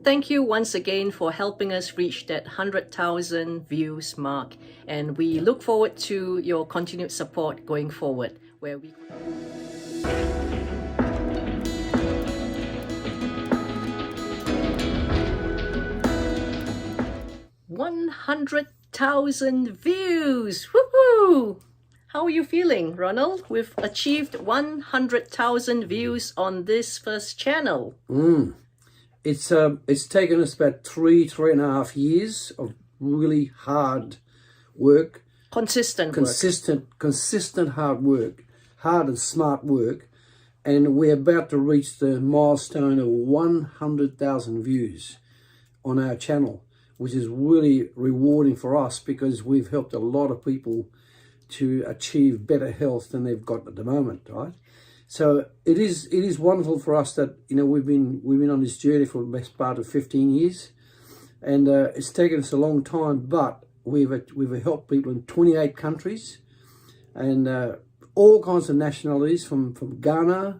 thank you once again for helping us reach that 100,000 views mark. And we look forward to your continued support going forward, where we... $100,000 views! Woohoo! How are you feeling, Ronald? We've achieved 100,000 views on this first channel. It's taken us about three and a half years of really hard work. Consistent hard work, hard and smart work. And we're about to reach the milestone of 100,000 views on our channel, which is really rewarding for us because we've helped a lot of people to achieve better health than they've got at the moment, right? So it is wonderful for us that, you know, we've been on this journey for the best part of 15 years, and it's taken us a long time, but we've helped people in 28 countries and all kinds of nationalities, from Ghana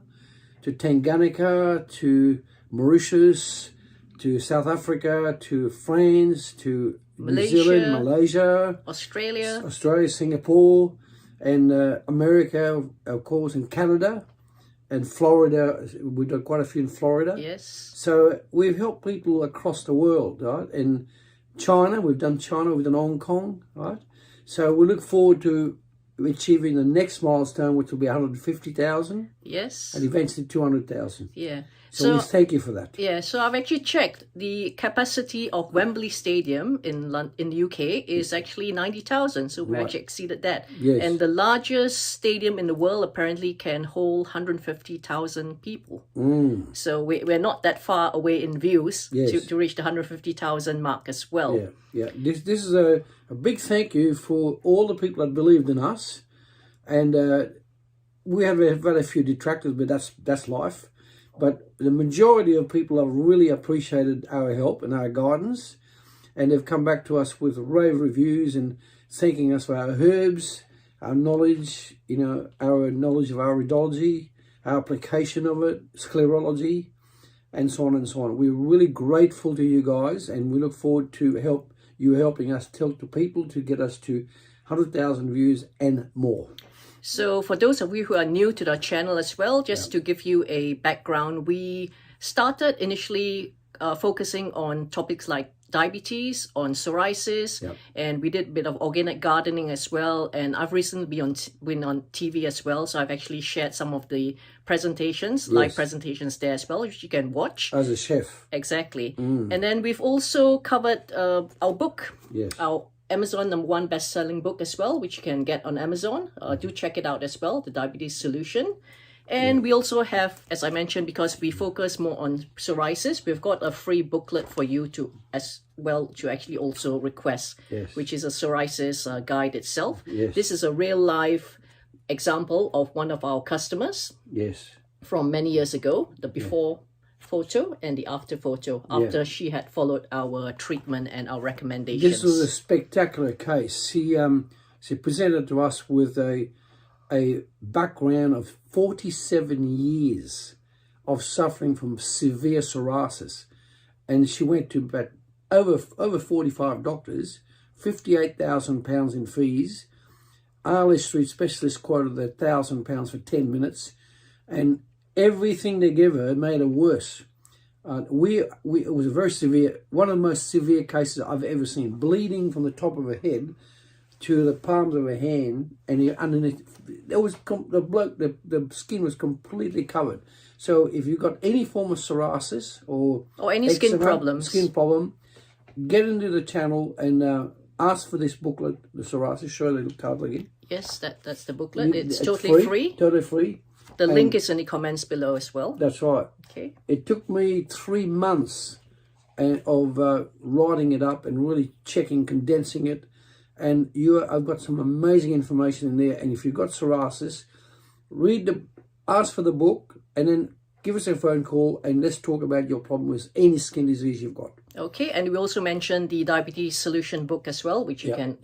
to Tanganyika to Mauritius to South Africa to France to New Zealand, Malaysia, Australia, Singapore, and America, of course, and Canada, and Florida. We've done quite a few in Florida. Yes. So we've helped people across the world, right? And China, we've done Hong Kong, right? So we look forward to achieving the next milestone, which will be 150,000. Yes. And eventually 200,000. Yeah. So we thank you for that. Yeah, so I've actually checked the capacity of Wembley Stadium in the UK is actually 90,000. So we actually exceeded that. Yes. And the largest stadium in the world apparently can hold 150,000 people. So we're not that far away in views to reach the 150,000 mark as well. Yeah, yeah. This is a big thank you for all the people that believed in us. And we have had a few detractors, but that's life. But the majority of people have really appreciated our help and our guidance, and they've come back to us with rave reviews and thanking us for our herbs, our knowledge, you know, our knowledge of Iridology, our application of it, sclerology, and so on and so on. We're really grateful to you guys, and we look forward to helping us tell to people to get us to 100,000 views and more. So for those of you who are new to the channel as well, just to give you a background, we started initially focusing on topics like diabetes, on psoriasis, and we did a bit of organic gardening as well. And I've recently been on TV as well, so I've actually shared some of the presentations, live presentations there as well, which you can watch. As a chef. Exactly. And then we've also covered our book, our Amazon #1 best-selling book as well, which you can get on Amazon. Do check it out as well, The Diabetes Solution. And we also have, as I mentioned, because we focus more on psoriasis, we've got a free booklet for you to actually also request, which is a psoriasis guide itself. This is a real-life example of one of our customers from many years ago, the before photo and the after photo, after she had followed our treatment and our recommendations. This was a spectacular case. She presented to us with a background of 47 years of suffering from severe psoriasis, and she went to about over 45 doctors, £58,000 in fees. RLS Street specialist quoted £1,000 for 10 minutes, and everything they gave her made her worse. It was a very severe, one of the most severe cases I've ever seen. Bleeding from the top of her head to the palms of her hand, and underneath, there was the skin was completely covered. So if you've got any form of psoriasis or any skin problem, get into the channel and ask for this booklet, the psoriasis. Show the title again. Yes, that's the booklet. It's totally free. Totally free. The link is in the comments below as well. That's right. Okay. It took me 3 months of writing it up and really checking, condensing it. And I've got some amazing information in there. And if you've got psoriasis, ask for the book, and then give us a phone call and let's talk about your problem with any skin disease you've got. Okay, and we also mentioned the Diabetes Solution book as well, which you can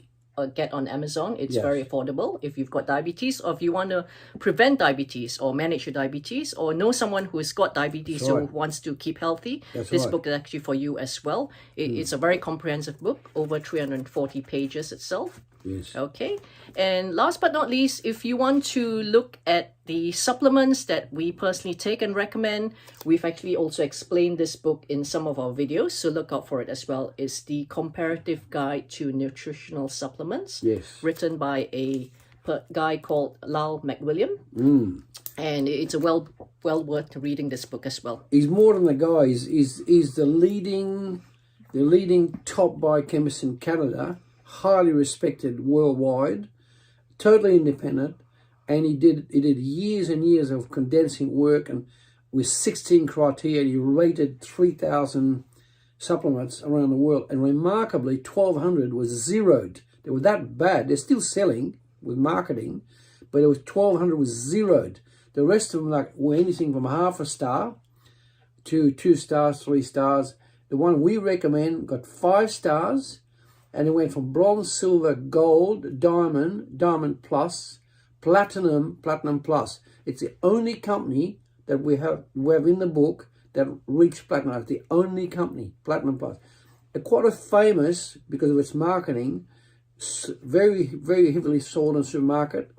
get on Amazon. It's very affordable if you've got diabetes, or if you want to prevent diabetes or manage your diabetes, or know someone who's got diabetes who wants to keep healthy. This book is actually for you as well. It's a very comprehensive book, over 340 pages itself. Yes. Okay. And last but not least, if you want to look at the supplements that we personally take and recommend, we've actually also explained this book in some of our videos, so look out for it as well. It's the Comparative Guide to Nutritional Supplements, written by a guy called Lyle McWilliam. And it's a well worth reading this book as well. He's more than a guy. He's the leading top biochemist in Canada, highly respected worldwide, totally independent, and he did years and years of condensing work, and with 16 criteria, he rated 3,000 supplements around the world, and remarkably 1,200 was zeroed. They were that bad. They're still selling with marketing, but it was 1,200 was zeroed. The rest of them were anything from half a star to 2 stars, 3 stars. The one we recommend got 5 stars, and it went from bronze, silver, gold, diamond plus, platinum plus. It's the only company that we have in the book that reached platinum. It's the only company, platinum plus. They're quite famous because of its marketing, very, very heavily sold in the supermarket.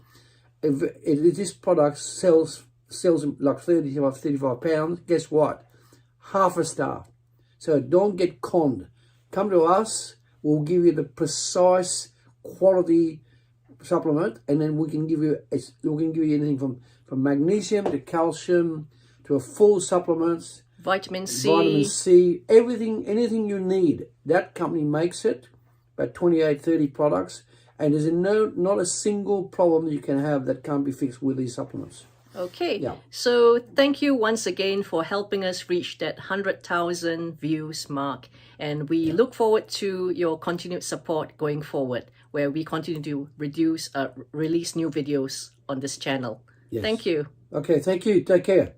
This product sells like 35 pounds. Guess what? Half a star. So don't get conned. Come to us. We'll give you the precise quality supplement, and then we can give you anything from magnesium to calcium to a full supplements, vitamin C, anything you need. That company makes it, about 28, 30 products, and there's not a single problem you can have that can't be fixed with these supplements. Okay, so thank you once again for helping us reach that 100,000 views mark, and we look forward to your continued support going forward, where we continue to release new videos on this channel. Thank you. Okay, thank you. Take care.